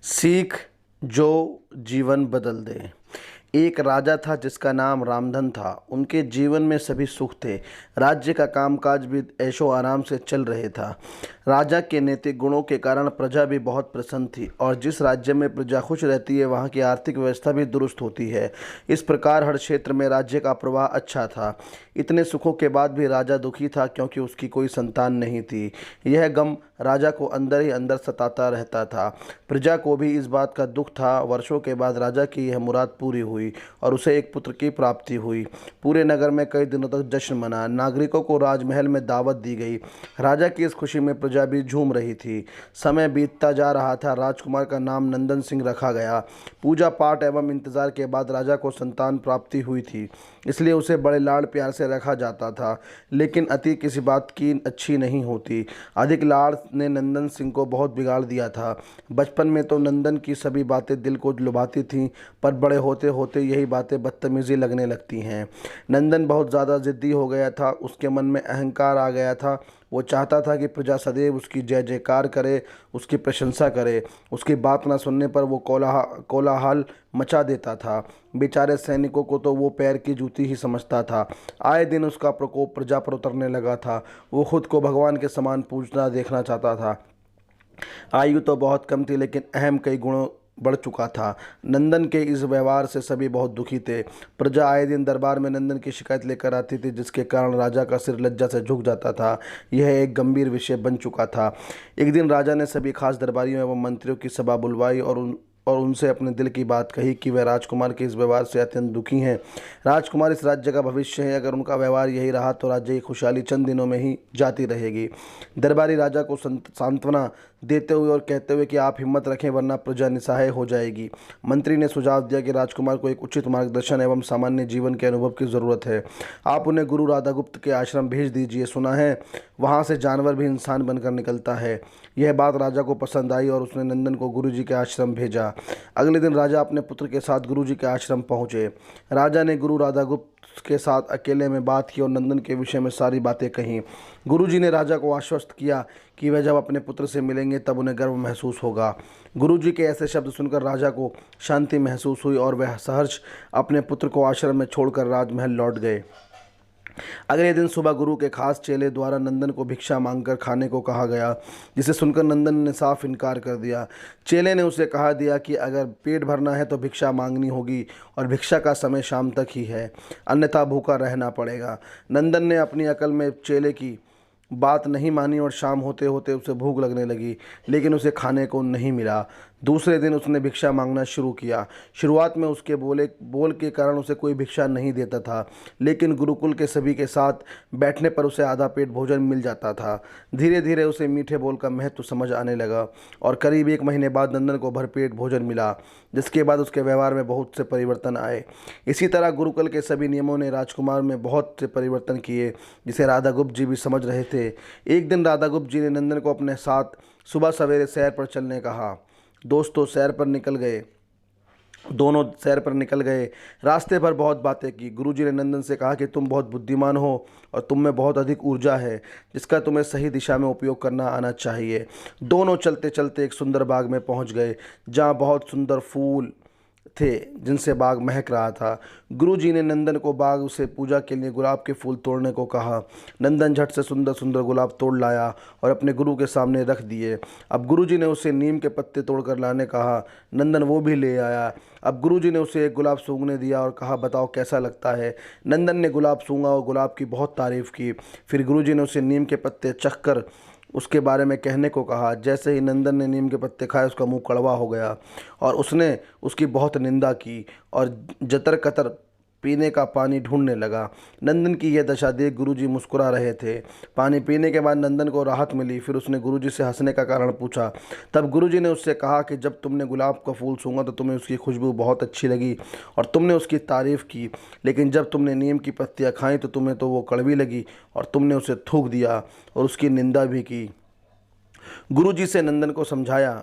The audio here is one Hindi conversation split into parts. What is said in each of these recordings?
सीख जो जीवन बदल दे। एक राजा था जिसका नाम रामधन था। उनके जीवन में सभी सुख थे। राज्य का कामकाज भी ऐशो आराम से चल रहे था। राजा के नैतिक गुणों के कारण प्रजा भी बहुत प्रसन्न थी और जिस राज्य में प्रजा खुश रहती है वहाँ की आर्थिक व्यवस्था भी दुरुस्त होती है। इस प्रकार हर क्षेत्र में राज्य का प्रवाह अच्छा था। इतने सुखों के बाद भी राजा दुखी था क्योंकि उसकी कोई संतान नहीं थी। यह गम राजा को अंदर ही अंदर सताता रहता था। प्रजा को भी इस बात का दुख था। वर्षों के बाद राजा की यह मुराद पूरी हुई और उसे एक पुत्र की प्राप्ति हुई। पूरे नगर में कई दिनों तक जश्न मना। नागरिकों को राजमहल में दावत दी गई। राजा की इस खुशी में प्रजा भी झूम रही थी। समय बीतता जा रहा था। राजकुमार का नाम नंदन सिंह रखा गया। पूजा पाठ एवं इंतजार के बाद राजा को संतान प्राप्ति हुई थी, इसलिए उसे बड़े लाड़ प्यार से रखा जाता था। लेकिन अति किसी बात की अच्छी नहीं होती। अधिक लाड़ ने नंदन सिंह को बहुत बिगाड़ दिया था। बचपन में तो नंदन की सभी बातें दिल को लुभाती थीं, पर बड़े होते होते यही बातें बदतमीजी लगने लगती हैं। नंदन बहुत ज़्यादा ज़िद्दी हो गया था। उसके मन में अहंकार आ गया था। वो चाहता था कि प्रजा सदैव उसकी जय जयकार करे, उसकी प्रशंसा करे। उसकी बात न सुनने पर वो कोलाहल मचा देता था। बेचारे सैनिकों को तो वो पैर की जूती ही समझता था। आए दिन उसका प्रकोप प्रजा पर उतरने लगा था। वो खुद को भगवान के समान पूजना देखना चाहता था। आयु तो बहुत कम थी लेकिन अहम कई गुणों बढ़ चुका था। नंदन के इस व्यवहार से सभी बहुत दुखी थे। प्रजा आए दिन दरबार में नंदन की शिकायत लेकर आती थी, जिसके कारण राजा का सिर लज्जा से झुक जाता था। यह एक गंभीर विषय बन चुका था। एक दिन राजा ने सभी खास दरबारियों एवं मंत्रियों की सभा बुलवाई और उनसे अपने दिल की बात कही कि वह राजकुमार के इस व्यवहार से अत्यंत दुखी हैं। राजकुमार इस राज्य का भविष्य है। अगर उनका व्यवहार यही रहा तो राज्य की खुशहाली चंद दिनों में ही जाती रहेगी। दरबारी राजा को सांत्वना देते हुए और कहते हुए कि आप हिम्मत रखें वरना प्रजा निसहाय हो जाएगी। मंत्री ने सुझाव दिया कि राजकुमार को एक उचित मार्गदर्शन एवं सामान्य जीवन के अनुभव की ज़रूरत है। आप उन्हें गुरु राधागुप्त के आश्रम भेज दीजिए। सुना है वहाँ से जानवर भी इंसान बनकर निकलता है। यह बात राजा को पसंद आई और उसने नंदन को गुरुजी के आश्रम भेजा। अगले दिन राजा अपने पुत्र के साथ गुरुजी के आश्रम पहुँचे। राजा ने गुरु राधागुप्त के साथ अकेले में बात की और नंदन के विषय में सारी बातें कहीं। गुरुजी ने राजा को आश्वस्त किया कि वह जब अपने पुत्र से मिलेंगे तब उन्हें गर्व महसूस होगा। गुरुजी के ऐसे शब्द सुनकर राजा को शांति महसूस हुई और वह सहर्ष अपने पुत्र को आश्रम में छोड़कर राजमहल लौट गए। अगले दिन सुबह गुरु के खास चेले द्वारा नंदन को भिक्षा मांगकर खाने को कहा गया, जिसे सुनकर नंदन ने साफ इनकार कर दिया। चेले ने उसे कहा दिया कि अगर पेट भरना है तो भिक्षा मांगनी होगी और भिक्षा का समय शाम तक ही है, अन्यथा भूखा रहना पड़ेगा। नंदन ने अपनी अकल में चेले की बात नहीं मानी और शाम होते होते उसे भूख लगने लगी, लेकिन उसे खाने को नहीं मिला। दूसरे दिन उसने भिक्षा मांगना शुरू किया। शुरुआत में उसके बोल के कारण उसे कोई भिक्षा नहीं देता था, लेकिन गुरुकुल के सभी के साथ बैठने पर उसे आधा पेट भोजन मिल जाता था। धीरे धीरे उसे मीठे बोल का महत्व समझ आने लगा और करीब 1 महीने बाद नंदन को भरपेट भोजन मिला, जिसके बाद उसके व्यवहार में बहुत से परिवर्तन आए। इसी तरह गुरुकुल के सभी नियमों ने राजकुमार में बहुत से परिवर्तन किए, जिसे राधागुप्त जी भी समझ रहे थे। एक दिन राधागुप्त जी ने नंदन को अपने साथ सुबह सवेरे सैर पर चलने कहा। दोस्तों दोनों सैर पर निकल गए। रास्ते पर बहुत बातें की। गुरुजी ने नंदन से कहा कि तुम बहुत बुद्धिमान हो और तुम में बहुत अधिक ऊर्जा है, जिसका तुम्हें सही दिशा में उपयोग करना आना चाहिए। दोनों चलते चलते एक सुंदर बाग में पहुंच गए, जहां बहुत सुंदर फूल थे जिनसे बाग महक रहा था। गुरुजी ने नंदन को बाग से पूजा के लिए गुलाब के फूल तोड़ने को कहा। नंदन झट से सुंदर सुंदर गुलाब तोड़ लाया और अपने गुरु के सामने रख दिए। अब गुरुजी ने उसे नीम के पत्ते तोड़कर लाने कहा। नंदन वो भी ले आया। अब गुरुजी ने उसे एक गुलाब सूंघने दिया और कहा, बताओ कैसा लगता है। नंदन ने गुलाब सूंघा और गुलाब की बहुत तारीफ की। फिर गुरुजी ने उसे नीम के पत्ते चखकर उसके बारे में कहने को कहा। जैसे ही नंदन ने नीम के पत्ते खाए उसका मुंह कड़वा हो गया और उसने उसकी बहुत निंदा की और जतर कतर पीने का पानी ढूंढने लगा। नंदन की यह दशा देख गुरुजी मुस्कुरा रहे थे। पानी पीने के बाद नंदन को राहत मिली। फिर उसने गुरुजी से हंसने का कारण पूछा। तब गुरुजी ने उससे कहा कि जब तुमने गुलाब का फूल सूंघा तो तुम्हें उसकी खुशबू बहुत अच्छी लगी और तुमने उसकी तारीफ़ की, लेकिन जब तुमने नीम की पत्तियाँ खाई तो तुम्हें तो वो कड़वी लगी और तुमने उसे थूक दिया और उसकी निंदा भी की। गुरुजी से नंदन को समझाया,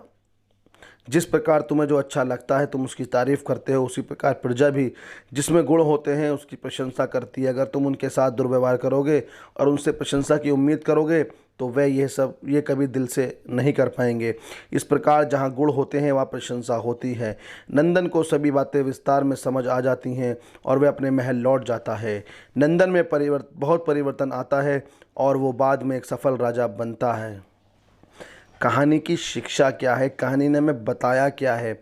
जिस प्रकार तुम्हें जो अच्छा लगता है तुम उसकी तारीफ़ करते हो, उसी प्रकार प्रजा भी जिसमें गुण होते हैं उसकी प्रशंसा करती है। अगर तुम उनके साथ दुर्व्यवहार करोगे और उनसे प्रशंसा की उम्मीद करोगे तो वह ये कभी दिल से नहीं कर पाएंगे। इस प्रकार जहाँ गुण होते हैं वहाँ प्रशंसा होती है। नंदन को सभी बातें विस्तार में समझ आ जाती हैं और वह अपने महल लौट जाता है। नंदन में बहुत परिवर्तन आता है और वो बाद में एक सफल राजा बनता है। कहानी की शिक्षा क्या है, कहानी ने हमें बताया क्या है?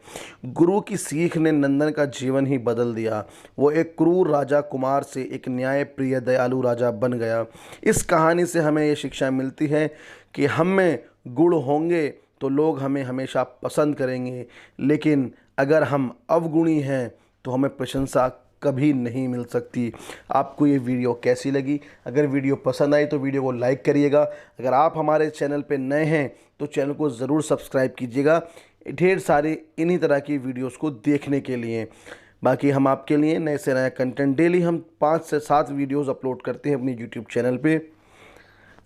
गुरु की सीख ने नंदन का जीवन ही बदल दिया। वो एक क्रूर राजा कुमार से एक न्यायप्रिय दयालु राजा बन गया। इस कहानी से हमें ये शिक्षा मिलती है कि हम में गुण होंगे तो लोग हमें हमेशा पसंद करेंगे, लेकिन अगर हम अवगुणी हैं तो हमें प्रशंसा कभी नहीं मिल सकती। आपको ये वीडियो कैसी लगी? अगर वीडियो पसंद आई तो वीडियो को लाइक करिएगा। अगर आप हमारे चैनल पे नए हैं तो चैनल को ज़रूर सब्सक्राइब कीजिएगा ढेर सारे इन्हीं तरह की वीडियोस को देखने के लिए। बाकी हम आपके लिए नए से नया कंटेंट डेली हम 5 से 7 वीडियोस अपलोड करते हैं अपनी यूट्यूब चैनल पे।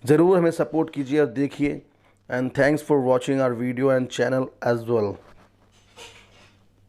ज़रूर हमें सपोर्ट कीजिए और देखिए। And thanks for watching our video and channel as well.